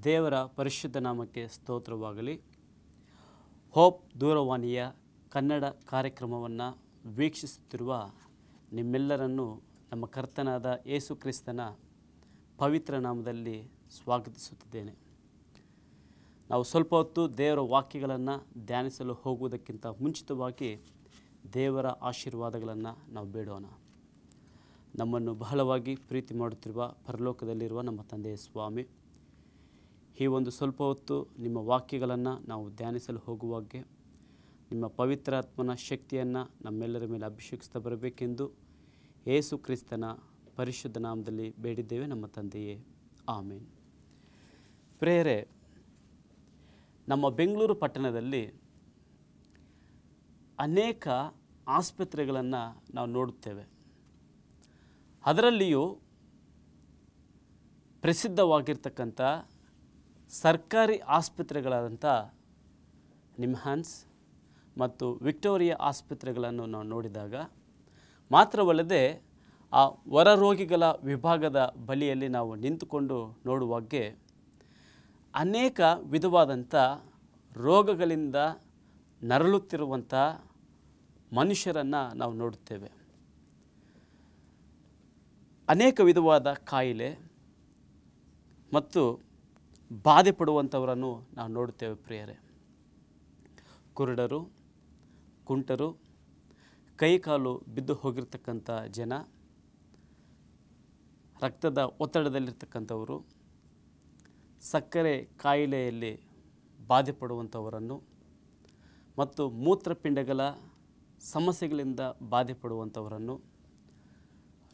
ದೇವರ ಪರಿಶುದ್ಧ ನಾಮಕ್ಕೆ ಸ್ತೋತ್ರವಾಗಲಿ. ಹೋಪ್ ದೂರವಾಣಿಯ ಕನ್ನಡ ಕಾರ್ಯಕ್ರಮವನ್ನು ವೀಕ್ಷಿಸುತ್ತಿರುವ ನಿಮ್ಮೆಲ್ಲರನ್ನು ನಮ್ಮ ಕರ್ತನಾದ ಯೇಸು ಕ್ರಿಸ್ತನ ಪವಿತ್ರ ನಾಮದಲ್ಲಿ ಸ್ವಾಗತಿಸುತ್ತಿದ್ದೇನೆ. ನಾವು ಸ್ವಲ್ಪ ಹೊತ್ತು ದೇವರ ವಾಕ್ಯಗಳನ್ನು ಧ್ಯಾನಿಸಲು ಹೋಗುವುದಕ್ಕಿಂತ ಮುಂಚಿತವಾಗಿ ದೇವರ ಆಶೀರ್ವಾದಗಳನ್ನು ನಾವು ಬೇಡೋಣ. ನಮ್ಮನ್ನು ಬಹಳವಾಗಿ ಪ್ರೀತಿ ಮಾಡುತ್ತಿರುವ ಪರಲೋಕದಲ್ಲಿರುವ ನಮ್ಮ ತಂದೆಯ ಸ್ವಾಮಿ, ಈ ಒಂದು ಸ್ವಲ್ಪ ಹೊತ್ತು ನಿಮ್ಮ ವಾಕ್ಯಗಳನ್ನು ನಾವು ಧ್ಯಾನಿಸಲು ಹೋಗುವಾಗೆ ನಿಮ್ಮ ಪವಿತ್ರಾತ್ಮನ ಶಕ್ತಿಯನ್ನು ನಮ್ಮೆಲ್ಲರ ಮೇಲೆ ಅಭಿಷೇಕಿಸ್ತಾ ಬರಬೇಕೆಂದು ಯೇಸು ಕ್ರಿಸ್ತನ ಪರಿಶುದ್ಧ ನಾಮದಲ್ಲಿ ಬೇಡಿದ್ದೇವೆ ನಮ್ಮ ತಂದೆಯೇ, ಆಮೇನ್. ಪ್ರಿಯರೇ, ನಮ್ಮ ಬೆಂಗಳೂರು ಪಟ್ಟಣದಲ್ಲಿ ಅನೇಕ ಆಸ್ಪತ್ರೆಗಳನ್ನು ನಾವು ನೋಡುತ್ತೇವೆ. ಅದರಲ್ಲಿಯೂ ಪ್ರಸಿದ್ಧವಾಗಿರ್ತಕ್ಕಂಥ ಸರ್ಕಾರಿ ಆಸ್ಪತ್ರೆಗಳಾದಂಥ ನಿಮ್ಹಾನ್ಸ್ ಮತ್ತು ವಿಕ್ಟೋರಿಯಾ ಆಸ್ಪತ್ರೆಗಳನ್ನು ನಾವು ನೋಡಿದಾಗ ಮಾತ್ರವಲ್ಲದೆ ಆ ಹೊರ ರೋಗಿಗಳ ವಿಭಾಗದ ಬಳಿಯಲ್ಲಿ ನಾವು ನಿಂತುಕೊಂಡು ನೋಡುವಾಗೆ ಅನೇಕ ವಿಧವಾದಂಥ ರೋಗಗಳಿಂದ ನರಳುತ್ತಿರುವಂಥ ಮನುಷ್ಯರನ್ನು ನಾವು ನೋಡುತ್ತೇವೆ. ಅನೇಕ ವಿಧವಾದ ಕಾಯಿಲೆ ಮತ್ತು ಬಾಧೆ ಪಡುವಂಥವರನ್ನು ನಾವು ನೋಡುತ್ತೇವೆ. ಪ್ರಿಯರೇ, ಕುರುಡರು, ಕುಂಟರು, ಕೈಕಾಲು ಬಿದ್ದು ಹೋಗಿರ್ತಕ್ಕಂಥ ಜನ, ರಕ್ತದ ಒತ್ತಡದಲ್ಲಿರ್ತಕ್ಕಂಥವರು, ಸಕ್ಕರೆ ಕಾಯಿಲೆಯಲ್ಲಿ ಬಾಧೆ ಪಡುವಂಥವರನ್ನು ಮತ್ತು ಮೂತ್ರಪಿಂಡಗಳ ಸಮಸ್ಯೆಗಳಿಂದ ಬಾಧೆ ಪಡುವಂಥವರನ್ನು,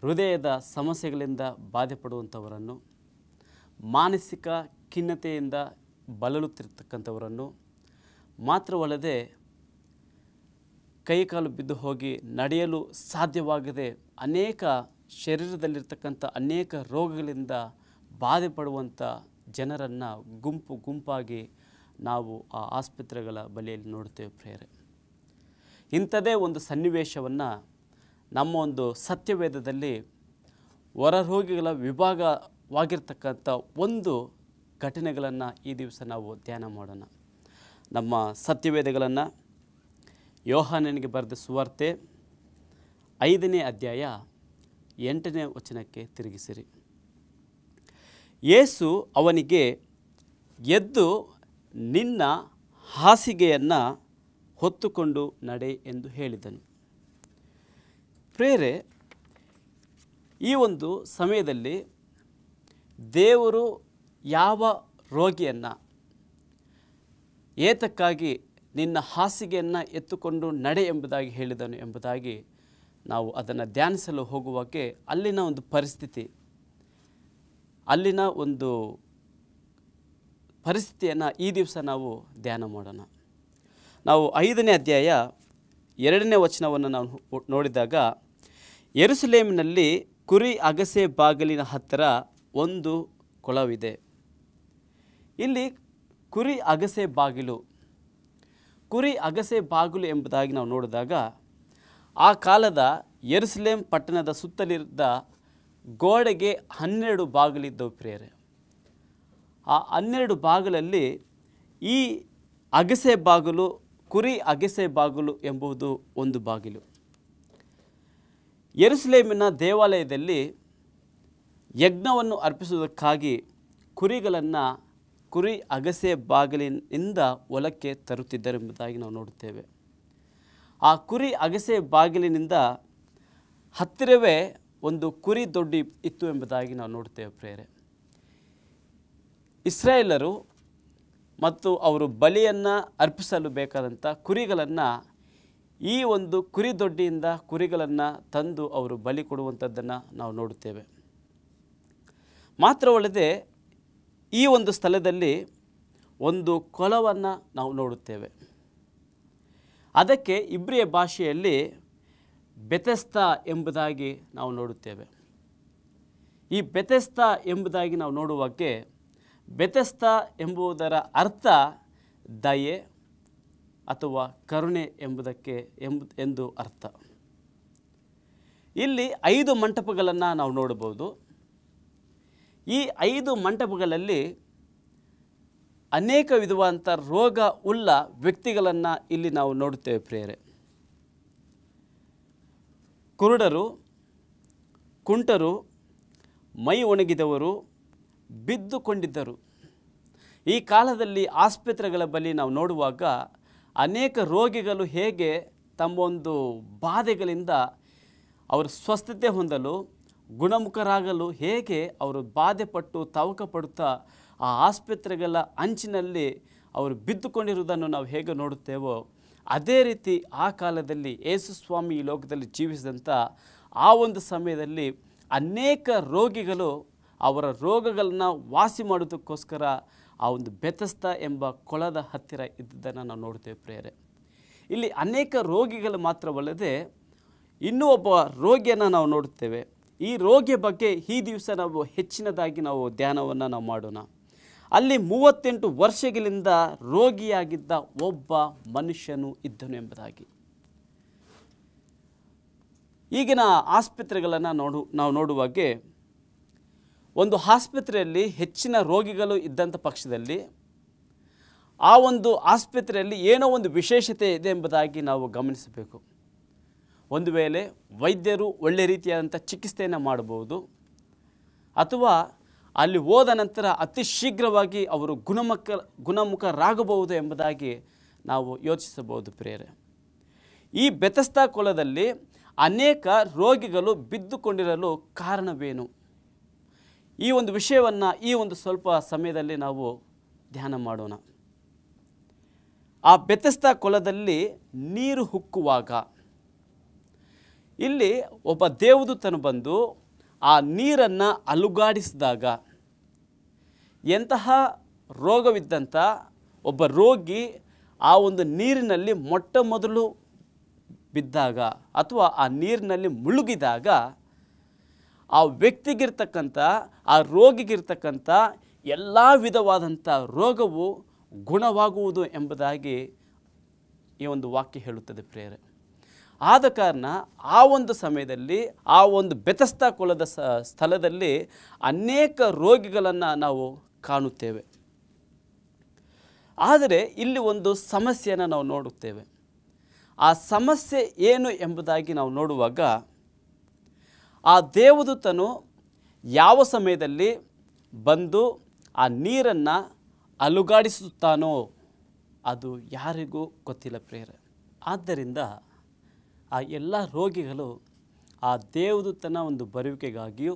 ಹೃದಯದ ಸಮಸ್ಯೆಗಳಿಂದ ಬಾಧೆ ಪಡುವಂಥವರನ್ನು, ಮಾನಸಿಕ ಖಿನ್ನತೆಯಿಂದ ಬಳಲುತ್ತಿರ್ತಕ್ಕಂಥವರನ್ನು, ಮಾತ್ರವಲ್ಲದೆ ಕೈಕಾಲು ಬಿದ್ದು ಹೋಗಿ ನಡೆಯಲು ಸಾಧ್ಯವಾಗದೆ ಅನೇಕ ಶರೀರದಲ್ಲಿರ್ತಕ್ಕಂಥ ಅನೇಕ ರೋಗಗಳಿಂದ ಬಾಧೆ ಪಡುವಂಥ ಜನರನ್ನು ಗುಂಪು ಗುಂಪಾಗಿ ನಾವು ಆ ಆಸ್ಪತ್ರೆಗಳ ಬಳಿಯಲ್ಲಿ ನೋಡ್ತೇವೆ. ಪ್ರಿಯರೇ, ಇಂಥದೇ ಒಂದು ಸನ್ನಿವೇಶವನ್ನು ನಮ್ಮ ಒಂದು ಸತ್ಯವೇದದಲ್ಲಿ ಹೊರ ರೋಗಿಗಳ ವಿಭಾಗವಾಗಿರ್ತಕ್ಕಂಥ ಒಂದು ಘಟನೆಗಳನ್ನು ಈ ದಿವಸ ನಾವು ಧ್ಯಾನ ಮಾಡೋಣ. ನಮ್ಮ ಸತ್ಯವೇದಗಳನ್ನು ಯೋಹಾನನಿಗೆ ಬರೆದ ಸುವಾರ್ತೆ 5ನೇ ಅಧ್ಯಾಯ 8ನೇ ವಚನಕ್ಕೆ ತಿರುಗಿಸಿರಿ. ಯೇಸು ಅವನಿಗೆ, ಎದ್ದು ನಿನ್ನ ಹಾಸಿಗೆಯನ್ನು ಹೊತ್ತುಕೊಂಡು ನಡೆ ಎಂದು ಹೇಳಿದನು. ಪ್ರಿಯರೇ, ಈ ಒಂದು ಸಮಯದಲ್ಲಿ ದೇವರು ಯಾವ ರೋಗಿಯನ್ನು ಏತಕ್ಕಾಗಿ ನಿನ್ನ ಹಾಸಿಗೆಯನ್ನು ಎತ್ತುಕೊಂಡು ನಡೆ ಎಂಬುದಾಗಿ ಹೇಳಿದನು ಎಂಬುದಾಗಿ ನಾವು ಅದನ್ನು ಧ್ಯಾನಿಸಲು ಹೋಗುವಾಗೆ ಅಲ್ಲಿನ ಒಂದು ಪರಿಸ್ಥಿತಿ, ಅಲ್ಲಿನ ಒಂದು ಪರಿಸ್ಥಿತಿಯನ್ನು ಈ ದಿವಸ ನಾವು ಧ್ಯಾನ ಮಾಡೋಣ. ನಾವು 5ನೇ ಅಧ್ಯಾಯ 2ನೇ ವಚನವನ್ನು ನಾವು ನೋಡಿದಾಗ, ಯೆರೂಸಲೇಮಿನಲ್ಲಿ ಕುರಿ ಅಗಸೆ ಬಾಗಿಲಿನ ಹತ್ತಿರ ಒಂದು ಕೊಳವಿದೆ. ಇಲ್ಲಿ ಕುರಿ ಅಗಸೆ ಬಾಗಿಲು ಎಂಬುದಾಗಿ ನಾವು ನೋಡಿದಾಗ ಆ ಕಾಲದ ಯೆರೂಸಲೇಮ್ ಪಟ್ಟಣದ ಸುತ್ತಲಿದ್ದ ಗೋಡೆಗೆ 12 ಬಾಗಿಲಿದ್ದವು. ಪ್ರಿಯರೇ, ಆ 12 ಬಾಗಿಲಲ್ಲಿ ಈ ಅಗಸೆ ಬಾಗಿಲು, ಕುರಿ ಅಗಸೆ ಬಾಗಿಲು ಎಂಬುದು ಒಂದು ಬಾಗಿಲು. ಯೆರೂಸಲೇಮಿನ ದೇವಾಲಯದಲ್ಲಿ ಯಜ್ಞವನ್ನು ಅರ್ಪಿಸುವುದಕ್ಕಾಗಿ ಕುರಿಗಳನ್ನು ಕುರಿ ಅಗಸೆ ಬಾಗಿಲಿನಿಂದ ಹೊಲಕ್ಕೆ ತರುತ್ತಿದ್ದರೆಂಬುದಾಗಿ ನಾವು ನೋಡುತ್ತೇವೆ. ಆ ಕುರಿ ಅಗಸೆ ಬಾಗಿಲಿನಿಂದ ಹತ್ತಿರವೇ ಒಂದು ಕುರಿ ದೊಡ್ಡಿ ಇತ್ತು ಎಂಬುದಾಗಿ ನಾವು ನೋಡುತ್ತೇವೆ. ಪ್ರಿಯರೇ, ಇಸ್ರಾಯೇಲರು ಮತ್ತು ಅವರು ಬಲಿಯನ್ನು ಅರ್ಪಿಸಲು ಬೇಕಾದಂಥ ಕುರಿಗಳನ್ನು ಈ ಒಂದು ಕುರಿ ದೊಡ್ಡಿಯಿಂದ ಕುರಿಗಳನ್ನು ತಂದು ಅವರು ಬಲಿ ಕೊಡುವಂಥದ್ದನ್ನು ನಾವು ನೋಡುತ್ತೇವೆ. ಮಾತ್ರವಲ್ಲದೆ ಈ ಒಂದು ಸ್ಥಳದಲ್ಲಿ ಒಂದು ಕೊಳವನ್ನು ನಾವು ನೋಡುತ್ತೇವೆ. ಅದಕ್ಕೆ ಇಬ್ರಿಯ ಭಾಷೆಯಲ್ಲಿ ಬೆತೆಸ್ತಾ ಎಂಬುದಾಗಿ ನಾವು ನೋಡುತ್ತೇವೆ. ಈ ಬೆತೆಸ್ತಾ ಎಂಬುದಾಗಿ ನಾವು ನೋಡುವಾಗೆ ಬೆತೆಸ್ತಾ ಎಂಬುದರ ಅರ್ಥ ದಯೆ ಅಥವಾ ಕರುಣೆ ಎಂಬುದಕ್ಕೆ ಎಂದು ಅರ್ಥ. ಇಲ್ಲಿ 5 ಮಂಟಪಗಳನ್ನು ನಾವು ನೋಡಬಹುದು. ಈ 5 ಮಂಟಪಗಳಲ್ಲಿ ಅನೇಕ ವಿಧವಾದಂಥ ರೋಗ ಉಳ್ಳ ವ್ಯಕ್ತಿಗಳನ್ನು ಇಲ್ಲಿ ನಾವು ನೋಡುತ್ತೇವೆ ಪ್ರಿಯರೇ. ಕುರುಡರು, ಕುಂಟರು, ಮೈ ಒಣಗಿದವರು, ಬಿದ್ದುಕೊಂಡಿದ್ದರು. ಈ ಕಾಲದಲ್ಲಿ ಆಸ್ಪತ್ರೆಗಳ ಬಳಿ ನಾವು ನೋಡುವಾಗ ಅನೇಕ ರೋಗಿಗಳು ಹೇಗೆ ತಮ್ಮ ಒಂದು ಬಾಧೆಗಳಿಂದ ಅವರು ಸ್ವಸ್ಥತೆ ಹೊಂದಲು, ಗುಣಮುಖರಾಗಲು ಹೇಗೆ ಅವರು ಬಾಧೆಪಟ್ಟು ತವಕ ಪಡುತ್ತಾ ಆ ಆಸ್ಪತ್ರೆಗಳ ಅಂಚಿನಲ್ಲಿ ಅವರು ಬಿದ್ದುಕೊಂಡಿರುವುದನ್ನು ನಾವು ಹೇಗೆ ನೋಡುತ್ತೇವೋ, ಅದೇ ರೀತಿ ಆ ಕಾಲದಲ್ಲಿ ಯೇಸು ಸ್ವಾಮಿ ಈ ಲೋಕದಲ್ಲಿ ಜೀವಿಸಿದಂಥ ಆ ಒಂದು ಸಮಯದಲ್ಲಿ ಅನೇಕ ರೋಗಿಗಳು ಅವರ ರೋಗಗಳನ್ನು ವಾಸಿ ಮಾಡೋದಕ್ಕೋಸ್ಕರ ಆ ಒಂದು ಬೆತಸ್ದ ಎಂಬ ಕೊಳದ ಹತ್ತಿರ ಇದ್ದುದನ್ನು ನಾವು ನೋಡ್ತೇವೆ ಪ್ರಿಯರೇ. ಇಲ್ಲಿ ಅನೇಕ ರೋಗಿಗಳು ಮಾತ್ರವಲ್ಲದೆ ಇನ್ನೂ ಒಬ್ಬ ರೋಗಿಯನ್ನು ನಾವು ನೋಡುತ್ತೇವೆ. ಈ ರೋಗಿಯ ಬಗ್ಗೆ ಈ ದಿವಸ ನಾವು ಹೆಚ್ಚಿನದಾಗಿ ನಾವು ಧ್ಯಾನವನ್ನು ನಾವು ಮಾಡೋಣ. ಅಲ್ಲಿ 38 ವರ್ಷಗಳಿಂದ ರೋಗಿಯಾಗಿದ್ದ ಒಬ್ಬ ಮನುಷ್ಯನು ಇದ್ದನು ಎಂಬುದಾಗಿ. ಈಗಿನ ಆಸ್ಪತ್ರೆಗಳನ್ನು ನಾವು ನೋಡುವಾಗೆ ಒಂದು ಆಸ್ಪತ್ರೆಯಲ್ಲಿ ಹೆಚ್ಚಿನ ರೋಗಿಗಳು ಇದ್ದಂಥ ಪಕ್ಷದಲ್ಲಿ ಆ ಒಂದು ಆಸ್ಪತ್ರೆಯಲ್ಲಿ ಏನೋ ಒಂದು ವಿಶೇಷತೆ ಇದೆ ಎಂಬುದಾಗಿ ನಾವು ಗಮನಿಸಬೇಕು. ಒಂದು ವೇಳೆ ವೈದ್ಯರು ಒಳ್ಳೆ ರೀತಿಯಾದಂಥ ಚಿಕಿತ್ಸೆಯನ್ನು ಮಾಡಬಹುದು, ಅಥವಾ ಅಲ್ಲಿ ಹೋದ ನಂತರ ಅತಿ ಶೀಘ್ರವಾಗಿ ಅವರು ಗುಣಮುಖರಾಗಬಹುದು ಎಂಬುದಾಗಿ ನಾವು ಯೋಚಿಸಬಹುದು ಪ್ರಿಯರೇ. ಈ ಬೆತಸ್ದ ಕೊಳದಲ್ಲಿ ಅನೇಕ ರೋಗಿಗಳು ಬಿದ್ದುಕೊಂಡಿರಲು ಕಾರಣವೇನು? ಈ ಒಂದು ವಿಷಯವನ್ನು ಈ ಒಂದು ಸ್ವಲ್ಪ ಸಮಯದಲ್ಲಿ ನಾವು ಧ್ಯಾನ ಮಾಡೋಣ. ಆ ಬೆತಸ್ದ ಕೊಳದಲ್ಲಿ ನೀರು ಉಕ್ಕುವಾಗ ಇಲ್ಲಿ ಒಬ್ಬ ದೇವದೂತನು ಬಂದು ಆ ನೀರನ್ನು ಅಲುಗಾಡಿಸಿದಾಗ ಎಂತಹ ರೋಗವಿದ್ದಂಥ ಒಬ್ಬ ರೋಗಿ ಆ ಒಂದು ನೀರಿನಲ್ಲಿ ಮೊಟ್ಟ ಮೊದಲು ಬಿದ್ದಾಗ ಅಥವಾ ಆ ನೀರಿನಲ್ಲಿ ಮುಳುಗಿದಾಗ ಆ ವ್ಯಕ್ತಿಗಿರ್ತಕ್ಕಂಥ, ಆ ರೋಗಿಗಿರ್ತಕ್ಕಂಥ ಎಲ್ಲ ವಿಧವಾದಂಥ ರೋಗವು ಗುಣವಾಗುವುದು ಎಂಬುದಾಗಿ ಈ ಒಂದು ವಾಕ್ಯ ಹೇಳುತ್ತದೆ ಪ್ರಿಯರೇ. ಆದ ಕಾರಣ ಆ ಒಂದು ಸಮಯದಲ್ಲಿ ಆ ಒಂದು ಬೆತಸ್ದ ಕೊಳದ ಸ್ಥಳದಲ್ಲಿ ಅನೇಕ ರೋಗಿಗಳನ್ನು ನಾವು ಕಾಣುತ್ತೇವೆ. ಆದರೆ ಇಲ್ಲಿ ಒಂದು ಸಮಸ್ಯೆಯನ್ನು ನಾವು ನೋಡುತ್ತೇವೆ. ಆ ಸಮಸ್ಯೆ ಏನು ಎಂಬುದಾಗಿ ನಾವು ನೋಡುವಾಗ, ಆ ದೇವದೂತನು ಯಾವ ಸಮಯದಲ್ಲಿ ಬಂದು ಆ ನೀರನ್ನು ಅಲುಗಾಡಿಸುತ್ತಾನೋ ಅದು ಯಾರಿಗೂ ಗೊತ್ತಿಲ್ಲ ಪ್ರಿಯರೇ. ಆದ್ದರಿಂದ ಆ ಎಲ್ಲ ರೋಗಿಗಳು ಆ ದೇವದೂತನ ಒಂದು ಬರುವಿಕೆಗಾಗಿಯೂ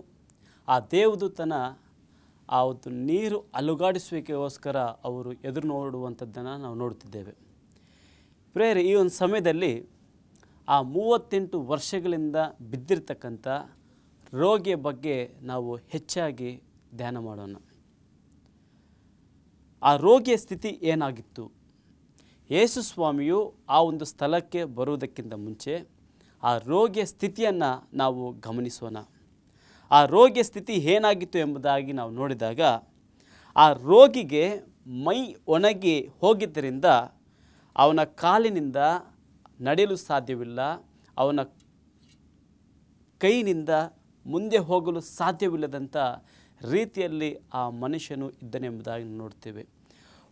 ಆ ದೇವದೂತನ ಆ ಒಂದು ನೀರು ಅಲುಗಾಡಿಸುವಿಕೆಗೋಸ್ಕರ ಅವರು ಎದುರು ನೋಡುವಂಥದ್ದನ್ನು ನಾವು ನೋಡುತ್ತಿದ್ದೇವೆ ಪ್ರಿಯರೇ. ಈ ಒಂದು ಸಮಯದಲ್ಲಿ ಆ 38 ವರ್ಷಗಳಿಂದ ಬಿದ್ದಿರ್ತಕ್ಕಂಥ ರೋಗಿಯ ಬಗ್ಗೆ ನಾವು ಹೆಚ್ಚಾಗಿ ಧ್ಯಾನ ಮಾಡೋಣ. ಆ ರೋಗಿಯ ಸ್ಥಿತಿ ಏನಾಗಿತ್ತು? ಯೇಸು ಸ್ವಾಮಿಯು ಆ ಒಂದು ಸ್ಥಳಕ್ಕೆ ಬರುವುದಕ್ಕಿಂತ ಮುಂಚೆ ಆ ರೋಗಿಯ ಸ್ಥಿತಿಯನ್ನು ನಾವು ಗಮನಿಸೋಣ. ಆ ರೋಗಿಯ ಸ್ಥಿತಿ ಏನಾಗಿತ್ತು ಎಂಬುದಾಗಿ ನಾವು ನೋಡಿದಾಗ, ಆ ರೋಗಿಗೆ ಮೈ ಒಣಗಿ ಹೋಗಿದ್ದರಿಂದ ಅವನ ಕಾಲಿನಿಂದ ನಡೆಯಲು ಸಾಧ್ಯವಿಲ್ಲ, ಅವನ ಕೈನಿಂದ ಮುಂದೆ ಹೋಗಲು ಸಾಧ್ಯವಿಲ್ಲದಂಥ ರೀತಿಯಲ್ಲಿ ಆ ಮನುಷ್ಯನು ಇದ್ದನೆಂಬುದಾಗಿ ನೋಡ್ತೇವೆ.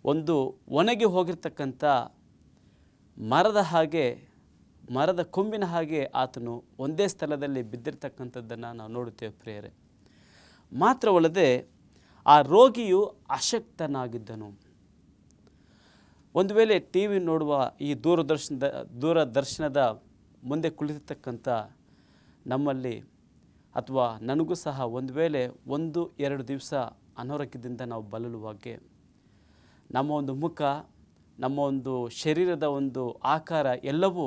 ಒಂದು ಒಣಗಿ ಹೋಗಿರ್ತಕ್ಕಂಥ ಮರದ ಕೊಂಬಿನ ಹಾಗೆ ಆತನು ಒಂದೇ ಸ್ಥಳದಲ್ಲಿ ಬಿದ್ದಿರ್ತಕ್ಕಂಥದ್ದನ್ನು ನಾವು ನೋಡುತ್ತೇವೆ ಪ್ರಿಯರೇ. ಮಾತ್ರವಲ್ಲದೆ ಆ ರೋಗಿಯು ಅಶಕ್ತನಾಗಿದ್ದನು. ಒಂದು ವೇಳೆ ಟಿ ವಿ ನೋಡುವ ಈ ದೂರದರ್ಶನದ ಮುಂದೆ ಕುಳಿತಿರ್ತಕ್ಕಂಥ ನಮ್ಮಲ್ಲಿ ಅಥವಾ ನನಗೂ ಸಹ ಒಂದು ವೇಳೆ 1-2 ದಿವಸ ಅನಾರೋಗ್ಯದಿಂದ ನಾವು ಬಳಲುವಾಗೆ ನಮ್ಮ ಒಂದು ಮುಖ, ನಮ್ಮ ಒಂದು ಶರೀರದ ಒಂದು ಆಕಾರ ಎಲ್ಲವೂ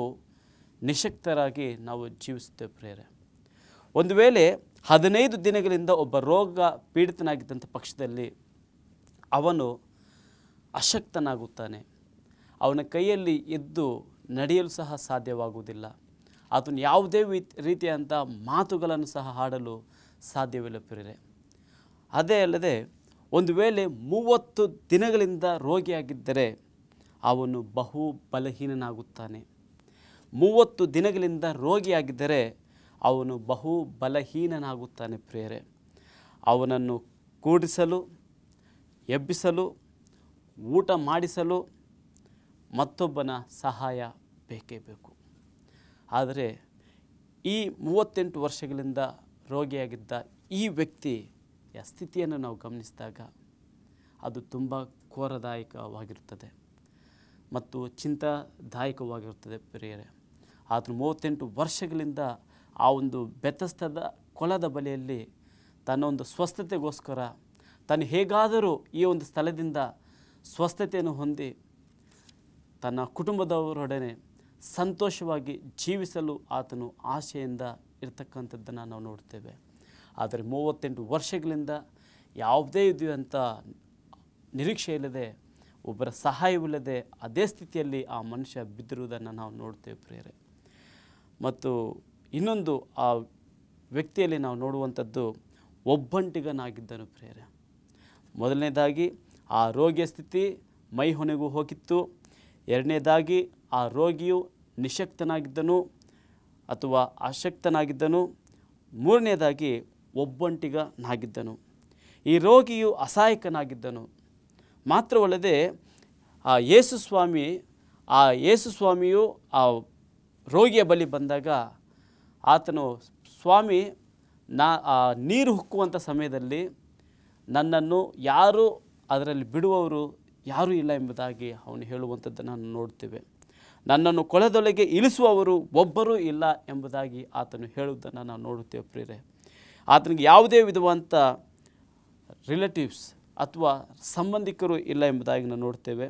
ನಿಶಕ್ತರಾಗಿ ನಾವು ಜೀವಿಸುತ್ತೇವೆ ಪ್ರಿಯರೇ. ಒಂದು ವೇಳೆ 15 ದಿನಗಳಿಂದ ಒಬ್ಬ ರೋಗ ಪೀಡಿತನಾಗಿದ್ದಂಥ ಪಕ್ಷದಲ್ಲಿ ಅವನು ಅಶಕ್ತನಾಗುತ್ತಾನೆ. ಅವನ ಕೈಯಲ್ಲಿ ಎದ್ದು ನಡೆಯಲು ಸಹ ಸಾಧ್ಯವಾಗುವುದಿಲ್ಲ. ಆತನು ಯಾವುದೇ ರೀತಿಯಾದಂಥ ಮಾತುಗಳನ್ನು ಸಹ ಆಡಲು ಸಾಧ್ಯವಿಲ್ಲ ಪ್ರಿಯರೇ. ಅದೇ ಅಲ್ಲದೆ ಒಂದು ವೇಳೆ 30 ದಿನಗಳಿಂದ ರೋಗಿಯಾಗಿದ್ದರೆ ಅವನು ಬಹು ಬಲಹೀನನಾಗುತ್ತಾನೆ. 30 ದಿನಗಳಿಂದ ರೋಗಿಯಾಗಿದ್ದರೆ ಅವನು ಬಹು ಬಲಹೀನನಾಗುತ್ತಾನೆ ಪ್ರಿಯರೇ. ಅವನನ್ನು ಕೂಡಿಸಲು, ಎಬ್ಬಿಸಲು, ಊಟ ಮಾಡಿಸಲು ಮತ್ತೊಬ್ಬನ ಸಹಾಯ ಬೇಕೇ ಬೇಕು. ಆದರೆ ಈ 38 ವರ್ಷಗಳಿಂದ ರೋಗಿಯಾಗಿದ್ದ ಈ ವ್ಯಕ್ತಿಯ ಸ್ಥಿತಿಯನ್ನು ನಾವು ಗಮನಿಸಿದಾಗ ಅದು ತುಂಬ ಘೋರದಾಯಕವಾಗಿರುತ್ತದೆ ಮತ್ತು ಚಿಂತಾದಾಯಕವಾಗಿರುತ್ತದೆ ಪ್ರಿಯರೇ. ಆತನು 38 ವರ್ಷಗಳಿಂದ ಆ ಒಂದು ಬೆತಸ್ತದ ಕೊಳದ ಬಳಿಯಲ್ಲಿ ತನ್ನ ಒಂದು ಸ್ವಸ್ಥತೆಗೋಸ್ಕರ ತಾನು ಹೇಗಾದರೂ ಈ ಒಂದು ಸ್ಥಳದಿಂದ ಸ್ವಸ್ಥತೆಯನ್ನು ಹೊಂದಿ ತನ್ನ ಕುಟುಂಬದವರೊಡನೆ ಸಂತೋಷವಾಗಿ ಜೀವಿಸಲು ಆತನು ಆಶೆಯಿಂದ ಇರತಕ್ಕಂಥದ್ದನ್ನು ನಾವು ನೋಡ್ತೇವೆ. ಆದರೆ 38 ವರ್ಷಗಳಿಂದ ಯಾವುದೇ ಇದೆಯುವಂಥ ನಿರೀಕ್ಷೆ ಇಲ್ಲದೆ, ಒಬ್ಬರ ಸಹಾಯವಿಲ್ಲದೆ ಅದೇ ಸ್ಥಿತಿಯಲ್ಲಿ ಆ ಮನುಷ್ಯ ಬಿದ್ದಿರುವುದನ್ನು ನಾವು ನೋಡ್ತೇವೆ ಪ್ರಿಯರೇ. ಮತ್ತು ಇನ್ನೊಂದು ಆ ವ್ಯಕ್ತಿಯಲ್ಲಿ ನಾವು ನೋಡುವಂಥದ್ದು ಒಬ್ಬಂಟಿಗನಾಗಿದ್ದನು ಪ್ರಿಯರೇ. ಮೊದಲನೇದಾಗಿ ಆ ರೋಗಿಯ ಸ್ಥಿತಿ ಮೈ ಹೊನೆಗೂ ಹೋಗಿತ್ತು. ಎರಡನೇದಾಗಿ ಆ ರೋಗಿಯು ನಿಶಕ್ತನಾಗಿದ್ದನು ಅಥವಾ ಅಶಕ್ತನಾಗಿದ್ದನು. ಮೂರನೇದಾಗಿ ಒಬ್ಬಂಟಿಗನಾಗಿದ್ದನು. ಈ ರೋಗಿಯು ಅಸಹಾಯಕನಾಗಿದ್ದನು. ಮಾತ್ರವಲ್ಲದೆ ಆ ಯೇಸುಸ್ವಾಮಿಯು ಆ ರೋಗಿಯ ಬಳಿ ಬಂದಾಗ ಆತನು, ಸ್ವಾಮಿ, ನೀರು ಹುಕ್ಕುವಂಥ ಸಮಯದಲ್ಲಿ ನನ್ನನ್ನು ಯಾರು ಅದರಲ್ಲಿ ಬಿಡುವವರು ಯಾರೂ ಇಲ್ಲ ಎಂಬುದಾಗಿ ಅವನು ಹೇಳುವಂಥದ್ದನ್ನು ನಾವು ನೋಡ್ತೇವೆ. ನನ್ನನ್ನು ಕೊಳದೊಳಗೆ ಇಳಿಸುವವರು ಒಬ್ಬರೂ ಇಲ್ಲ ಎಂಬುದಾಗಿ ಆತನು ಹೇಳುವುದನ್ನು ನಾವು ನೋಡುತ್ತೇವೆ ಪ್ರಿಯರೇ. ಆತನಿಗೆ ಯಾವುದೇ ವಿಧವಾದಂಥ ರಿಲೇಟಿವ್ಸ್ ಅಥವಾ ಸಂಬಂಧಿಕರು ಇಲ್ಲ ಎಂಬುದಾಗಿ ನಾವು ನೋಡ್ತೇವೆ.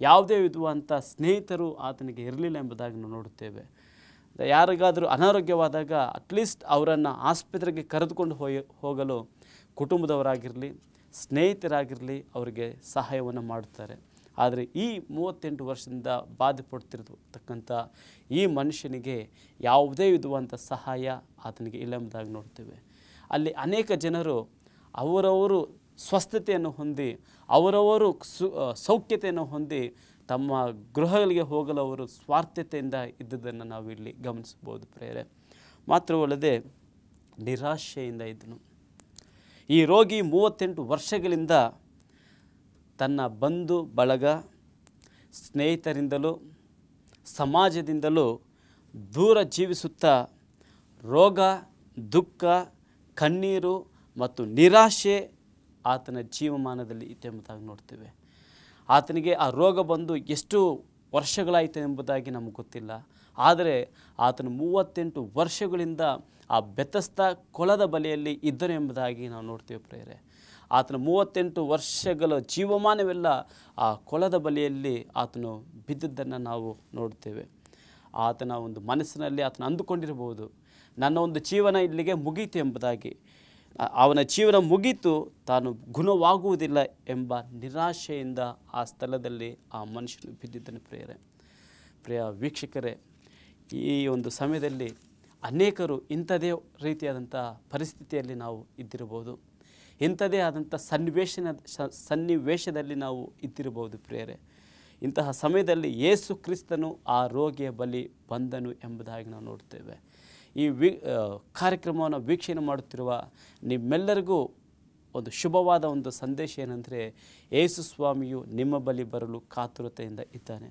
ಯಾವುದೇ ವಿಧವಾದಂಥ ಸ್ನೇಹಿತರು ಆತನಿಗೆ ಇರಲಿಲ್ಲ ಎಂಬುದಾಗಿ ನಾವು ನೋಡುತ್ತೇವೆ. ಯಾರಿಗಾದರೂ ಅನಾರೋಗ್ಯವಾದಾಗ ಅಟ್ಲೀಸ್ಟ್ ಅವರನ್ನು ಆಸ್ಪತ್ರೆಗೆ ಕರೆದುಕೊಂಡು ಹೋಗಲು ಕುಟುಂಬದವರಾಗಿರಲಿ, ಸ್ನೇಹಿತರಾಗಿರಲಿ ಅವರಿಗೆ ಸಹಾಯವನ್ನು ಮಾಡುತ್ತಾರೆ. ಆದರೆ ಈ 38 ವರ್ಷದಿಂದ ಬಾಧೆಪಡುತ್ತಿರತಕ್ಕಂಥ ಈ ಮನುಷ್ಯನಿಗೆ ಯಾವುದೇ ವಿಧವಾದಂಥ ಸಹಾಯ ಆತನಿಗೆ ಇಲ್ಲ ಎಂಬುದಾಗಿ ನೋಡ್ತೇವೆ. ಅಲ್ಲಿ ಅನೇಕ ಜನರು ಅವರವರು ಸ್ವಸ್ಥತೆಯನ್ನು ಹೊಂದಿ, ಅವರವರು ಸೌಖ್ಯತೆಯನ್ನು ಹೊಂದಿ ತಮ್ಮ ಗೃಹಗಳಿಗೆ ಹೋಗಲು ಅವರು ಸ್ವಾರ್ಥತೆಯಿಂದ ಇದ್ದುದನ್ನು ನಾವು ಇಲ್ಲಿ ಗಮನಿಸ್ಬೋದು ಪ್ರಿಯರೇ. ಮಾತ್ರವಲ್ಲದೆ ನಿರಾಶೆಯಿಂದ ಇದ್ದನು. ಈ ರೋಗಿ 38 ವರ್ಷಗಳಿಂದ ತನ್ನ ಬಂಧು ಬಳಗ, ಸ್ನೇಹಿತರಿಂದಲೂ ಸಮಾಜದಿಂದಲೂ ದೂರ ಜೀವಿಸುತ್ತಾ ರೋಗ, ದುಃಖ, ಕಣ್ಣೀರು ಮತ್ತು ನಿರಾಶೆ ಆತನ ಜೀವಮಾನದಲ್ಲಿ ಇತ್ತು ಎಂಬುದಾಗಿ ನೋಡ್ತೇವೆ. ಆತನಿಗೆ ಆ ರೋಗ ಬಂದು ಎಷ್ಟು ವರ್ಷಗಳಾಯಿತು ಎಂಬುದಾಗಿ ನಮಗೆ ಗೊತ್ತಿಲ್ಲ. ಆದರೆ ಆತನು 38 ವರ್ಷಗಳಿಂದ ಆ ಬೆತಸ್ತ ಕೊಳದ ಬಳಿಯಲ್ಲಿ ಇದ್ದನು ಎಂಬುದಾಗಿ ನಾವು ನೋಡ್ತೇವೆ ಪ್ರಿಯರೇ. ಆತನ 38 ವರ್ಷಗಳ ಜೀವಮಾನವೆಲ್ಲ ಆ ಕೊಳದ ಬಳಿಯಲ್ಲಿ ಆತನು ಬಿದ್ದದ್ದನ್ನು ನಾವು ನೋಡ್ತೇವೆ. ಆತನ ಒಂದು ಮನಸ್ಸಿನಲ್ಲಿ ಆತನು ಅಂದುಕೊಂಡಿರಬಹುದು, ನನ್ನ ಒಂದು ಜೀವನ ಇಲ್ಲಿಗೆ ಮುಗೀತು ಎಂಬುದಾಗಿ. ಅವನ ಜೀವನ ಮುಗೀತು, ತಾನು ಗುಣವಾಗುವುದಿಲ್ಲ ಎಂಬ ನಿರಾಶೆಯಿಂದ ಆ ಸ್ಥಳದಲ್ಲಿ ಆ ಮನುಷ್ಯನು ಬಿದ್ದಿದ್ದನು ಪ್ರಿಯರೇ. ಪ್ರಿಯ ವೀಕ್ಷಕರೇ, ಈ ಒಂದು ಸಮಯದಲ್ಲಿ ಅನೇಕರು ಇಂಥದೇ ರೀತಿಯಾದಂಥ ಪರಿಸ್ಥಿತಿಯಲ್ಲಿ ನಾವು ಇದ್ದಿರಬಹುದು. ಇಂಥದೇ ಆದಂಥ ಸನ್ನಿವೇಶದಲ್ಲಿ ನಾವು ಇದ್ದಿರಬಹುದು ಪ್ರಿಯರೇ. ಇಂತಹ ಸಮಯದಲ್ಲಿ ಯೇಸು ಕ್ರಿಸ್ತನು ಆ ರೋಗಿಯ ಬಳಿ ಬಂದನು ಎಂಬುದಾಗಿ ನಾವು ನೋಡ್ತೇವೆ. ಈ ಕಾರ್ಯಕ್ರಮವನ್ನು ವೀಕ್ಷಣೆ ಮಾಡುತ್ತಿರುವ ನಿಮ್ಮೆಲ್ಲರಿಗೂ ಒಂದು ಶುಭವಾದ ಒಂದು ಸಂದೇಶ ಏನಂದರೆ, ಯೇಸು ಸ್ವಾಮಿಯು ನಿಮ್ಮ ಬಳಿ ಬರಲು ಕಾತುರತೆಯಿಂದ ಇದ್ದಾನೆ.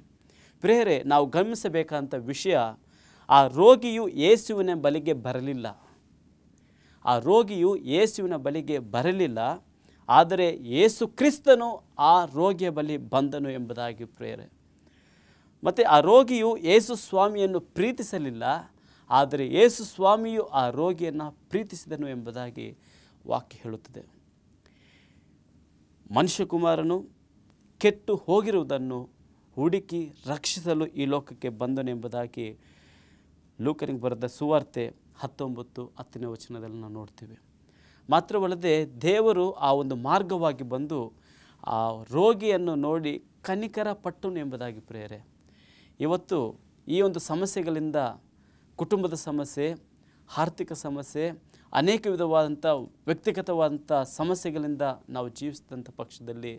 ಪ್ರಿಯರೇ, ನಾವು ಗಮನಿಸಬೇಕಂತ ವಿಷಯ, ಆ ರೋಗಿಯು ಯೇಸುವಿನ ಬಳಿಗೆ ಬರಲಿಲ್ಲ. ಆ ರೋಗಿಯು ಯೇಸುವಿನ ಬಳಿಗೆ ಬರಲಿಲ್ಲ, ಆದರೆ ಯೇಸು ಕ್ರಿಸ್ತನು ಆ ರೋಗಿಯ ಬಳಿ ಬಂದನು ಎಂಬುದಾಗಿ ಪ್ರಿಯರೇ. ಮತ್ತು ಆ ರೋಗಿಯು ಯೇಸು ಸ್ವಾಮಿಯನ್ನು ಪ್ರೀತಿಸಲಿಲ್ಲ, ಆದರೆ ಯೇಸು ಸ್ವಾಮಿಯು ಆ ರೋಗಿಯನ್ನು ಪ್ರೀತಿಸಿದನು ಎಂಬುದಾಗಿ ವಾಕ್ಯ ಹೇಳುತ್ತದೆ. ಮನುಷ್ಯಕುಮಾರನು ಕೆಟ್ಟು ಹೋಗಿರುವುದನ್ನು ಹುಡುಕಿ ರಕ್ಷಿಸಲು ಈ ಲೋಕಕ್ಕೆ ಬಂದನು ಎಂಬುದಾಗಿ ಲೂಕನಿಗೆ ಬರೆದ ಸುವಾರ್ತೆ 19:10 ವಚನದಲ್ಲಿ ನಾವು ನೋಡ್ತೀವಿ. ಮಾತ್ರವಲ್ಲದೆ ದೇವರು ಆ ಒಂದು ಮಾರ್ಗವಾಗಿ ಬಂದು ಆ ರೋಗಿಯನ್ನು ನೋಡಿ ಕನಿಕರ ಪಟ್ಟನು ಎಂಬುದಾಗಿ ಪ್ರಿಯರೇ. ಇವತ್ತು ಈ ಒಂದು ಸಮಸ್ಯೆಗಳಿಂದ, ಕುಟುಂಬದ ಸಮಸ್ಯೆ, ಆರ್ಥಿಕ ಸಮಸ್ಯೆ, ಅನೇಕ ವಿಧವಾದಂಥ ವ್ಯಕ್ತಿಗತವಾದಂಥ ಸಮಸ್ಯೆಗಳಿಂದ ನಾವು ಜೀವಿಸಿದಂಥ ಪಕ್ಷದಲ್ಲಿ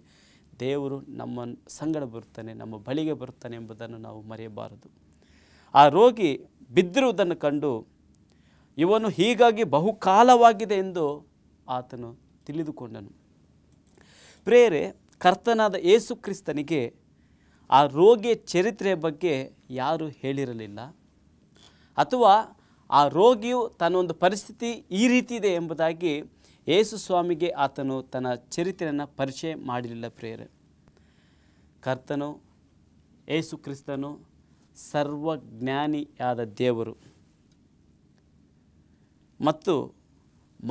ದೇವರು ನಮ್ಮ ಸಂಗಡ ಬರುತ್ತಾನೆ, ನಮ್ಮ ಬಳಿಗೆ ಬರುತ್ತಾನೆ ಎಂಬುದನ್ನು ನಾವು ಮರೆಯಬಾರದು. ಆ ರೋಗಿ ಬಿದ್ದಿರುವುದನ್ನು ಕಂಡು ಇವನು ಹೀಗಾಗಿ ಬಹುಕಾಲವಾಗಿದೆ ಎಂದು ಆತನು ತಿಳಿದುಕೊಂಡನು. ಪ್ರಿಯರೇ, ಕರ್ತನಾದ ಯೇಸು ಕ್ರಿಸ್ತನಿಗೆ ಆ ರೋಗಿಯ ಚರಿತ್ರೆಯ ಬಗ್ಗೆ ಯಾರೂ ಹೇಳಿರಲಿಲ್ಲ, ಅಥವಾ ಆ ರೋಗಿಯು ತನ್ನೊಂದು ಪರಿಸ್ಥಿತಿ ಈ ರೀತಿ ಇದೆ ಎಂಬುದಾಗಿ ಯೇಸು ಸ್ವಾಮಿಗೆ ಆತನು ತನ್ನ ಚರಿತ್ರೆಯನ್ನು ಪರಿಚಯ ಮಾಡಲಿಲ್ಲ ಪ್ರಿಯರೇ. ಕರ್ತನು ಯೇಸು ಕ್ರಿಸ್ತನು ಸರ್ವಜ್ಞಾನಿಯಾದ ದೇವರು ಮತ್ತು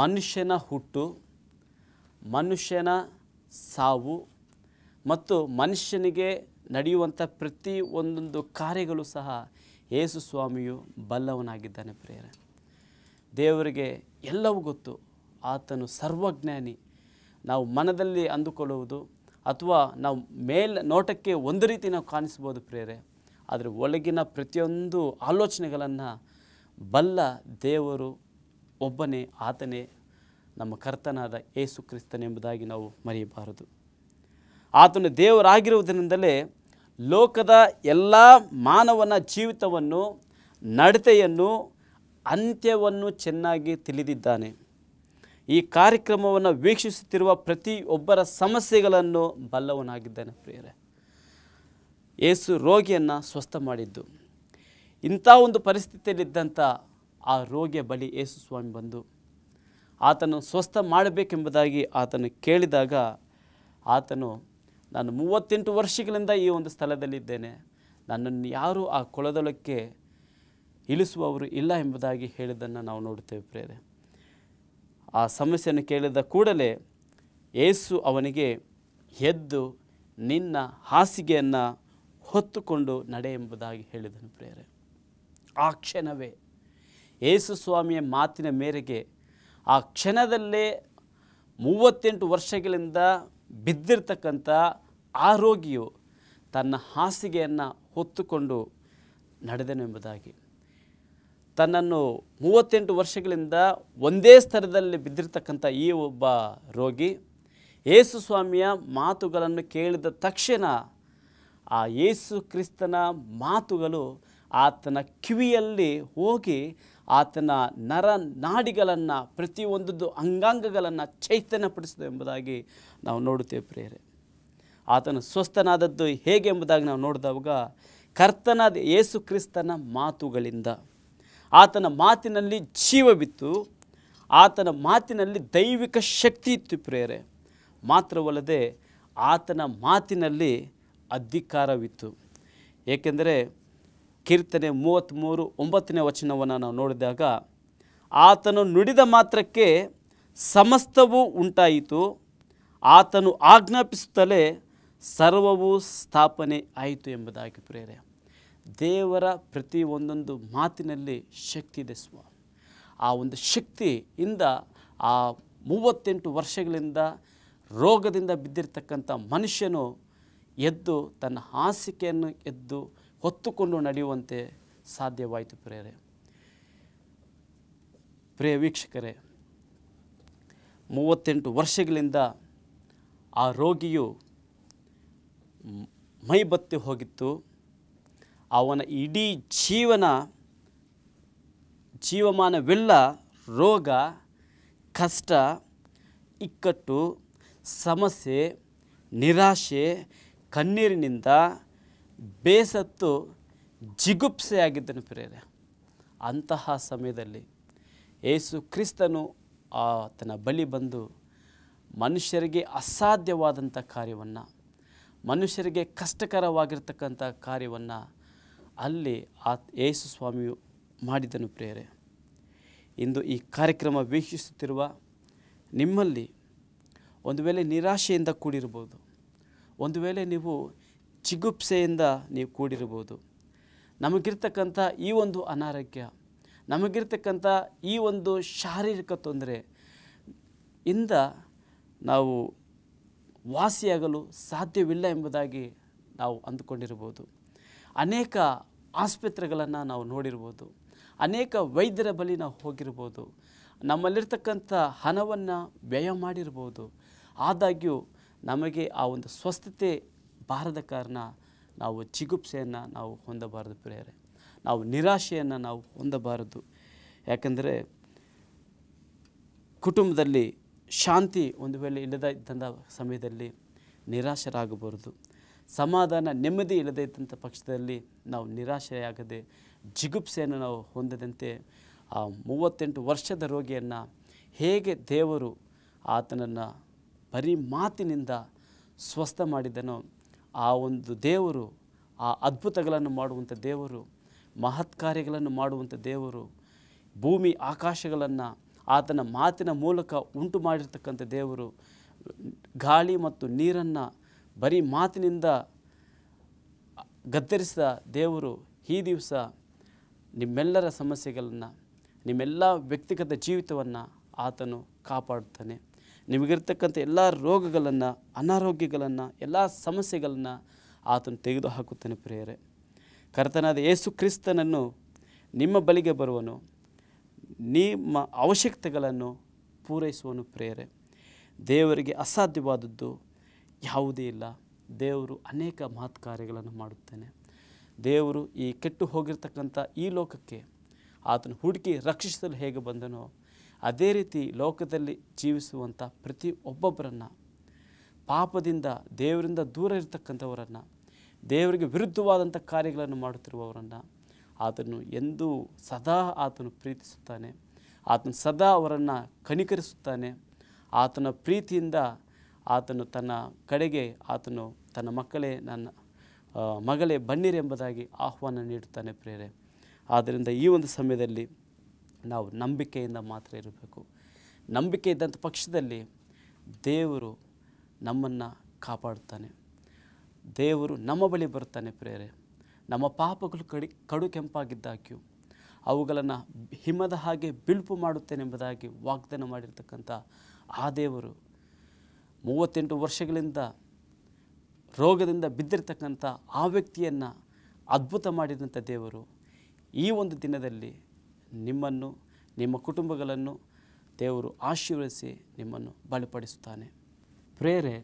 ಮನುಷ್ಯನ ಹುಟ್ಟು, ಮನುಷ್ಯನ ಸಾವು ಮತ್ತು ಮನುಷ್ಯನಿಗೆ ನಡೆಯುವಂಥ ಪ್ರತಿ ಒಂದೊಂದು ಕಾರ್ಯಗಳು ಸಹ ಯೇಸು ಸ್ವಾಮಿಯು ಬಲ್ಲವನಾಗಿದ್ದಾನೆ ಪ್ರಿಯರೇ. ದೇವರಿಗೆ ಎಲ್ಲವೂ ಗೊತ್ತು, ಆತನು ಸರ್ವಜ್ಞಾನಿ. ನಾವು ಮನದಲ್ಲಿ ಅಂದುಕೊಳ್ಳುವುದು ಅಥವಾ ನಾವು ನೋಟಕ್ಕೆ ಒಂದು ರೀತಿ ನಾವು ಕಾಣಿಸ್ಬೋದು ಪ್ರಿಯರೇ, ಆದರೆ ಒಳಗಿನ ಪ್ರತಿಯೊಂದು ಆಲೋಚನೆಗಳನ್ನು ಬಲ್ಲ ದೇವರು ಒಬ್ಬನೇ, ಆತನೇ ನಮ್ಮ ಕರ್ತನಾದ ಯೇಸು ಕ್ರಿಸ್ತನೆಂಬುದಾಗಿ ನಾವು ಮರೆಯಬಾರದು. ಆತನು ದೇವರಾಗಿರುವುದರಿಂದಲೇ ಲೋಕದ ಎಲ್ಲ ಮಾನವನ ಜೀವಿತವನ್ನು, ನಡತೆಯನ್ನು, ಅಂತ್ಯವನ್ನು ಚೆನ್ನಾಗಿ ತಿಳಿದಿದ್ದಾನೆ. ಈ ಕಾರ್ಯಕ್ರಮವನ್ನು ವೀಕ್ಷಿಸುತ್ತಿರುವ ಪ್ರತಿಯೊಬ್ಬರ ಸಮಸ್ಯೆಗಳನ್ನು ಬಲ್ಲವನಾಗಿದ್ದಾನೆ ಪ್ರಿಯರೇ. ಯೇಸು ರೋಗಿಯನ್ನು ಸ್ವಸ್ಥ ಮಾಡಿದ್ದು, ಇಂಥ ಒಂದು ಪರಿಸ್ಥಿತಿಯಲ್ಲಿದ್ದಂಥ ಆ ರೋಗಿಯ ಬಳಿ ಯೇಸು ಸ್ವಾಮಿ ಬಂದು ಆತನು ಸ್ವಸ್ಥ ಮಾಡಬೇಕೆಂಬುದಾಗಿ ಆತನು ಕೇಳಿದಾಗ, ಆತನು ನಾನು 38 ವರ್ಷಗಳಿಂದ ಈ ಒಂದು ಸ್ಥಳದಲ್ಲಿದ್ದೇನೆ, ನನ್ನನ್ನು ಯಾರೂ ಆ ಕೊಳದೊಳಕ್ಕೆ ಇಳಿಸುವವರು ಇಲ್ಲ ಎಂಬುದಾಗಿ ಹೇಳಿದ್ದನ್ನು ನಾವು ನೋಡುತ್ತೇವೆ ಪ್ರಿಯರೇ. ಆ ಸಮಸ್ಯೆಯನ್ನು ಕೇಳಿದ ಕೂಡಲೇ ಯೇಸು ಅವನಿಗೆ ಎದ್ದು ನಿನ್ನ ಹಾಸಿಗೆಯನ್ನು ಹೊತ್ತುಕೊಂಡು ನಡೆ ಎಂಬುದಾಗಿ ಹೇಳಿದನು ಪ್ರಿಯರೇ. ಆ ಕ್ಷಣವೇ ಯೇಸು ಸ್ವಾಮಿಯ ಮಾತಿನ ಮೇರೆಗೆ ಆ ಕ್ಷಣದಲ್ಲೇ 38 ವರ್ಷಗಳಿಂದ ಬಿದ್ದಿರ್ತಕ್ಕಂಥ ಆ ರೋಗಿಯು ತನ್ನ ಹಾಸಿಗೆಯನ್ನು ಹೊತ್ತುಕೊಂಡು ನಡೆದನು ಎಂಬುದಾಗಿ. ತನ್ನನ್ನು 38 ವರ್ಷಗಳಿಂದ ಒಂದೇ ಸ್ಥಳದಲ್ಲಿ ಬಿದ್ದಿರ್ತಕ್ಕಂಥ ಈ ಒಬ್ಬ ರೋಗಿ ಯೇಸು ಸ್ವಾಮಿಯ ಮಾತುಗಳನ್ನು ಕೇಳಿದ ತಕ್ಷಣ ಆ ಯೇಸು ಕ್ರಿಸ್ತನ ಮಾತುಗಳು ಆತನ ಕಿವಿಯಲ್ಲಿ ಹೋಗಿ ಆತನ ನರ ನಾಡಿಗಳನ್ನು, ಪ್ರತಿಯೊಂದದ್ದು ಅಂಗಾಂಗಗಳನ್ನು ಚೈತನ್ಯಪಡಿಸಿದೆ ಎಂಬುದಾಗಿ ನಾವು ನೋಡುತ್ತೇವೆ ಪ್ರಿಯರೇ. ಆತನು ಸ್ವಸ್ಥನಾದದ್ದು ಹೇಗೆ ಎಂಬುದಾಗಿ ನಾವು ನೋಡಿದಾಗ ಕರ್ತನಾದ ಯೇಸು ಕ್ರಿಸ್ತನ ಮಾತುಗಳಿಂದ. ಆತನ ಮಾತಿನಲ್ಲಿ ಜೀವವಿತ್ತು, ಆತನ ಮಾತಿನಲ್ಲಿ ದೈವಿಕ ಶಕ್ತಿ ಇತ್ತು ಪ್ರಿಯರೇ. ಮಾತ್ರವಲ್ಲದೆ ಆತನ ಮಾತಿನಲ್ಲಿ ಅಧಿಕಾರವಿತ್ತು. ಏಕೆಂದರೆ ಕೀರ್ತನೆ 33:9 ನಾವು ನೋಡಿದಾಗ, ಆತನು ನುಡಿದ ಮಾತ್ರಕ್ಕೆ ಸಮಸ್ತವೂ ಉಂಟಾಯಿತು, ಆತನು ಆಜ್ಞಾಪಿಸುತ್ತಲೇ ಸರ್ವವೂ ಸ್ಥಾಪನೆ ಆಯಿತು ಎಂಬುದಾಗಿ ಪ್ರಿಯರೇ. ದೇವರ ಪ್ರತಿ ಒಂದೊಂದು ಮಾತಿನಲ್ಲಿ ಶಕ್ತಿ ಇದೆ ಸ್ವಾಮಿ. ಆ ಒಂದು ಶಕ್ತಿಯಿಂದ ಆ 38 ವರ್ಷಗಳಿಂದ ರೋಗದಿಂದ ಬಿದ್ದಿರ್ತಕ್ಕಂಥ ಮನುಷ್ಯನು ಎದ್ದು ತನ್ನ ಹಾಸಿಗೆಯನ್ನು ಎದ್ದು ಹೊತ್ತುಕೊಂಡು ನಡೆಯುವಂತೆ ಸಾಧ್ಯವಾಯಿತು ಪ್ರಿಯರೇ. ಪ್ರಿಯ ವೀಕ್ಷಕರೇ, 38 ವರ್ಷಗಳಿಂದ ಆ ರೋಗಿಯು ಮೈಬತ್ತಿ ಹೋಗಿತ್ತು. ಅವನ ಇಡೀ ಜೀವಮಾನವೆಲ್ಲ ರೋಗ, ಕಷ್ಟ, ಇಕ್ಕಟ್ಟು, ಸಮಸ್ಯೆ, ನಿರಾಶೆ, ಕಣ್ಣೀರಿನಿಂದ ಬೇಸತ್ತು ಜಿಗುಪ್ಸೆಯಾಗಿದ್ದನು ಪ್ರಿಯರೇ. ಅಂತಹ ಸಮಯದಲ್ಲಿ ಯೇಸು ಕ್ರಿಸ್ತನು ಆತನ ಬಳಿ ಬಂದು ಮನುಷ್ಯರಿಗೆ ಅಸಾಧ್ಯವಾದಂಥ ಕಾರ್ಯವನ್ನು, ಮನುಷ್ಯರಿಗೆ ಕಷ್ಟಕರವಾಗಿರ್ತಕ್ಕಂಥ ಕಾರ್ಯವನ್ನು ಅಲ್ಲಿ ಯೇಸು ಸ್ವಾಮಿಯು ಮಾಡಿದನು ಪ್ರಿಯರೇ. ಇಂದು ಈ ಕಾರ್ಯಕ್ರಮ ವೀಕ್ಷಿಸುತ್ತಿರುವ ನಿಮ್ಮಲ್ಲಿ ಒಂದು ವೇಳೆ ನಿರಾಶೆಯಿಂದ ಕೂಡಿರ್ಬೋದು, ಒಂದು ವೇಳೆ ನೀವು ಜಿಗುಪ್ಸೆಯಿಂದ ನೀವು ಕೂಡಿರ್ಬೋದು. ನಮಗಿರ್ತಕ್ಕಂಥ ಈ ಒಂದು ಅನಾರೋಗ್ಯ, ನಮಗಿರ್ತಕ್ಕಂಥ ಈ ಒಂದು ಶಾರೀರಿಕ ತೊಂದರೆ ಇಂದ ನಾವು ವಾಸಿಯಾಗಲು ಸಾಧ್ಯವಿಲ್ಲ ಎಂಬುದಾಗಿ ನಾವು ಅಂದುಕೊಂಡಿರ್ಬೋದು. ಅನೇಕ ಆಸ್ಪತ್ರೆಗಳನ್ನು ನಾವು ನೋಡಿರ್ಬೋದು, ಅನೇಕ ವೈದ್ಯರ ಬಳಿ ನಾವು ಹೋಗಿರ್ಬೋದು, ನಮ್ಮಲ್ಲಿರ್ತಕ್ಕಂಥ ಹಣವನ್ನು ವ್ಯಯ ಮಾಡಿರ್ಬೋದು. ಆದಾಗ್ಯೂ ನಮಗೆ ಆ ಒಂದು ಸ್ವಸ್ಥತೆ ಬಾರದ ಕಾರಣ ನಾವು ಜಿಗುಪ್ಸೆಯನ್ನು ನಾವು ಹೊಂದಬಾರದು ಪ್ರಿಯರೇ. ನಾವು ನಿರಾಶೆಯನ್ನು ನಾವು ಹೊಂದಬಾರದು. ಯಾಕೆಂದರೆ ಕುಟುಂಬದಲ್ಲಿ ಶಾಂತಿ ಒಂದು ವೇಳೆ ಇಲ್ಲದ ಇದ್ದಂಥ ಸಮಯದಲ್ಲಿ ನಿರಾಶರಾಗಬಾರದು. ಸಮಾಧಾನ ನೆಮ್ಮದಿ ಇಲ್ಲದೇ ಇದ್ದಂಥ ಪಕ್ಷದಲ್ಲಿ ನಾವು ನಿರಾಶೆಯಾಗದೆ ಜಿಗುಪ್ಸೆಯನ್ನು ನಾವು ಹೊಂದದಂತೆ ಆ 38 ವರ್ಷದ ರೋಗಿಯನ್ನು ಹೇಗೆ ದೇವರು ಆತನನ್ನು ಬರೀ ಮಾತಿನಿಂದ ಸ್ವಸ್ಥ ಮಾಡಿದನೋ ಆ ಒಂದು ದೇವರು, ಆ ಅದ್ಭುತಗಳನ್ನು ಮಾಡುವಂಥ ದೇವರು, ಮಹತ್ ಕಾರ್ಯಗಳನ್ನು ಮಾಡುವಂಥ ದೇವರು, ಭೂಮಿ ಆಕಾಶಗಳನ್ನು ಆತನ ಮಾತಿನ ಮೂಲಕ ಉಂಟು ಮಾಡಿರ್ತಕ್ಕಂಥ ದೇವರು, ಗಾಳಿ ಮತ್ತು ನೀರನ್ನು ಬರೀ ಮಾತಿನಿಂದ ಗದ್ದರಿಸಿದ ದೇವರು ಈ ದಿವಸ ನಿಮ್ಮೆಲ್ಲರ ಸಮಸ್ಯೆಗಳನ್ನು, ನಿಮ್ಮೆಲ್ಲ ವ್ಯಕ್ತಿಗತ ಜೀವಿತವನ್ನು ಆತನು ಕಾಪಾಡುತ್ತಾನೆ. ನಿಮಗಿರ್ತಕ್ಕಂಥ ಎಲ್ಲ ರೋಗಗಳನ್ನು, ಅನಾರೋಗ್ಯಗಳನ್ನು, ಎಲ್ಲ ಸಮಸ್ಯೆಗಳನ್ನು ಆತನು ತೆಗೆದುಹಾಕುತ್ತಾನೆ. ಪ್ರಿಯರೇ, ಕರ್ತನಾದ ಯೇಸು ಕ್ರಿಸ್ತನನ್ನು ನಿಮ್ಮ ಬಳಿಗೆ ಬರುವನು, ನಿಮ್ಮ ಅವಶ್ಯಕತೆಗಳನ್ನು ಪೂರೈಸುವನು. ಪ್ರಿಯರೇ, ದೇವರಿಗೆ ಅಸಾಧ್ಯವಾದದ್ದು ಯಾವುದೇ ಇಲ್ಲ. ದೇವರು ಅನೇಕ ಮಹತ್ ಕಾರ್ಯಗಳನ್ನು ಮಾಡುತ್ತಾನೆ. ದೇವರು ಈ ಕೆಟ್ಟು ಹೋಗಿರ್ತಕ್ಕಂಥ ಈ ಲೋಕಕ್ಕೆ ಆತನು ಹುಡುಕಿ ರಕ್ಷಿಸಲು ಹೇಗೆ ಬಂದನೋ ಅದೇ ರೀತಿ ಲೋಕದಲ್ಲಿ ಜೀವಿಸುವಂಥ ಪ್ರತಿ ಒಬ್ಬೊಬ್ಬರನ್ನು, ಪಾಪದಿಂದ ದೇವರಿಂದ ದೂರ ಇರತಕ್ಕಂಥವರನ್ನು, ದೇವರಿಗೆ ವಿರುದ್ಧವಾದಂಥ ಕಾರ್ಯಗಳನ್ನು ಮಾಡುತ್ತಿರುವವರನ್ನು ಆತನು ಎಂದೂ ಸದಾ ಆತನು ಪ್ರೀತಿಸುತ್ತಾನೆ. ಆತನು ಸದಾ ಅವರನ್ನು ಕನಿಕರಿಸುತ್ತಾನೆ. ಆತನ ಪ್ರೀತಿಯಿಂದ ಆತನು ತನ್ನ ಕಡೆಗೆ ಆತನು ತನ್ನ ಮಗಳೇ ಬನ್ನಿರೆಂಬುದಾಗಿ ಆಹ್ವಾನ ನೀಡುತ್ತಾನೆ. ಪ್ರಿಯರೇ, ಆದ್ದರಿಂದ ಈ ಒಂದು ಸಮಯದಲ್ಲಿ ನಾವು ನಂಬಿಕೆಯಿಂದ ಮಾತ್ರ ಇರಬೇಕು. ನಂಬಿಕೆ ಇದ್ದಂಥ ಪಕ್ಷದಲ್ಲಿ ದೇವರು ನಮ್ಮನ್ನು ಕಾಪಾಡುತ್ತಾನೆ. ದೇವರು ನಮ್ಮ ಬಳಿ ಬರುತ್ತಾನೆ. ಪ್ರಿಯರೇ, ನಮ್ಮ ಪಾಪಗಳು ಕಡು ಕೆಂಪಾಗಿದ್ದಾಗ್ಯೂ ಅವುಗಳನ್ನು ಹಿಮದ ಹಾಗೆ ಬಿಳುಪು ಮಾಡುತ್ತೇನೆಂಬುದಾಗಿ ವಾಗ್ದಾನ ಮಾಡಿರ್ತಕ್ಕಂಥ ಆ ದೇವರು 38 ವರ್ಷಗಳಿಂದ ರೋಗದಿಂದ ಬಿದ್ದಿರ್ತಕ್ಕಂಥ ಆ ವ್ಯಕ್ತಿಯನ್ನು ಅದ್ಭುತ ಮಾಡಿದಂಥ ದೇವರು ಈ ಒಂದು ದಿನದಲ್ಲಿ ನಿಮ್ಮನ್ನು, ನಿಮ್ಮ ಕುಟುಂಬಗಳನ್ನು ದೇವರು ಆಶೀರ್ವದಿಸಿ ನಿಮ್ಮನ್ನು ಬಲಪಡಿಸುತ್ತಾನೆ. ಪ್ರಿಯರೇ,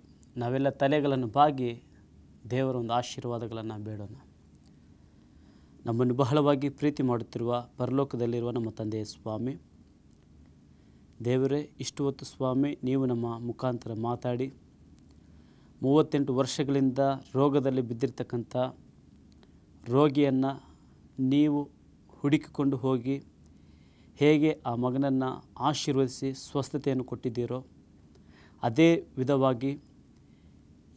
ನಾವೆಲ್ಲ ತಲೆಗಳನ್ನು ಬಾಗಿ ದೇವರ ಒಂದು ಆಶೀರ್ವಾದಗಳನ್ನು ಬೇಡೋಣ. ನಮ್ಮನ್ನು ಬಹಳವಾಗಿ ಪ್ರೀತಿ ಮಾಡುತ್ತಿರುವ ಪರಲೋಕದಲ್ಲಿರುವ ನಮ್ಮ ತಂದೆಯ ಸ್ವಾಮಿ, ದೇವರೇ, ಇಷ್ಟು ಹೊತ್ತು ಸ್ವಾಮಿ ನೀವು ನಮ್ಮ ಮುಖಾಂತರ ಮಾತಾಡಿ 38 ವರ್ಷಗಳಿಂದ ರೋಗದಲ್ಲಿ ಬಿದ್ದಿರ್ತಕ್ಕಂಥ ರೋಗಿಯನ್ನು ನೀವು ಹುಡುಕಿಕೊಂಡು ಹೋಗಿ ಹೇಗೆ ಆ ಮಗನನ್ನು ಆಶೀರ್ವದಿಸಿ ಸ್ವಸ್ಥತೆಯನ್ನು ಕೊಟ್ಟಿದ್ದೀರೋ ಅದೇ ವಿಧವಾಗಿ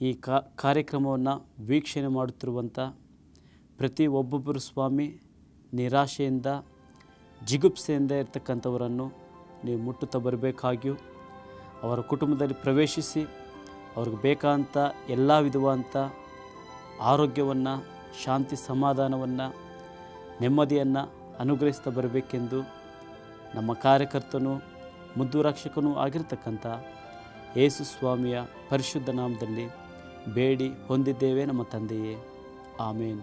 ಈ ಕಾರ್ಯಕ್ರಮವನ್ನು ವೀಕ್ಷಣೆ ಮಾಡುತ್ತಿರುವಂಥ ಪ್ರತಿ ಒಬ್ಬೊಬ್ಬರು ಸ್ವಾಮಿ ನಿರಾಶೆಯಿಂದ ಜಿಗುಪ್ಸೆಯಿಂದ ಇರ್ತಕ್ಕಂಥವರನ್ನು ನೀವು ಮುಟ್ಟುತ್ತಾ ಬರಬೇಕಾಗಿಯೂ ಅವರ ಕುಟುಂಬದಲ್ಲಿ ಪ್ರವೇಶಿಸಿ ಅವ್ರಿಗೆ ಬೇಕಾದಂಥ ಎಲ್ಲ ವಿಧವಾದಂಥ ಆರೋಗ್ಯವನ್ನು, ಶಾಂತಿ, ಸಮಾಧಾನವನ್ನು, ನೆಮ್ಮದಿಯನ್ನು ಅನುಗ್ರಹಿಸ್ತಾ ಬರಬೇಕೆಂದು ನಮ್ಮ ಕಾರ್ಯಕರ್ತನೂ ಮುದ್ದು ರಕ್ಷಕನೂ ಆಗಿರ್ತಕ್ಕಂಥ ಯೇಸು ಸ್ವಾಮಿಯ ಪರಿಶುದ್ಧ ನಾಮದಲ್ಲಿ ಬೇಡಿ ಹೊಂದಿದ್ದೇವೆ ನಮ್ಮ ತಂದೆಯೇ. ಆಮೇನ್.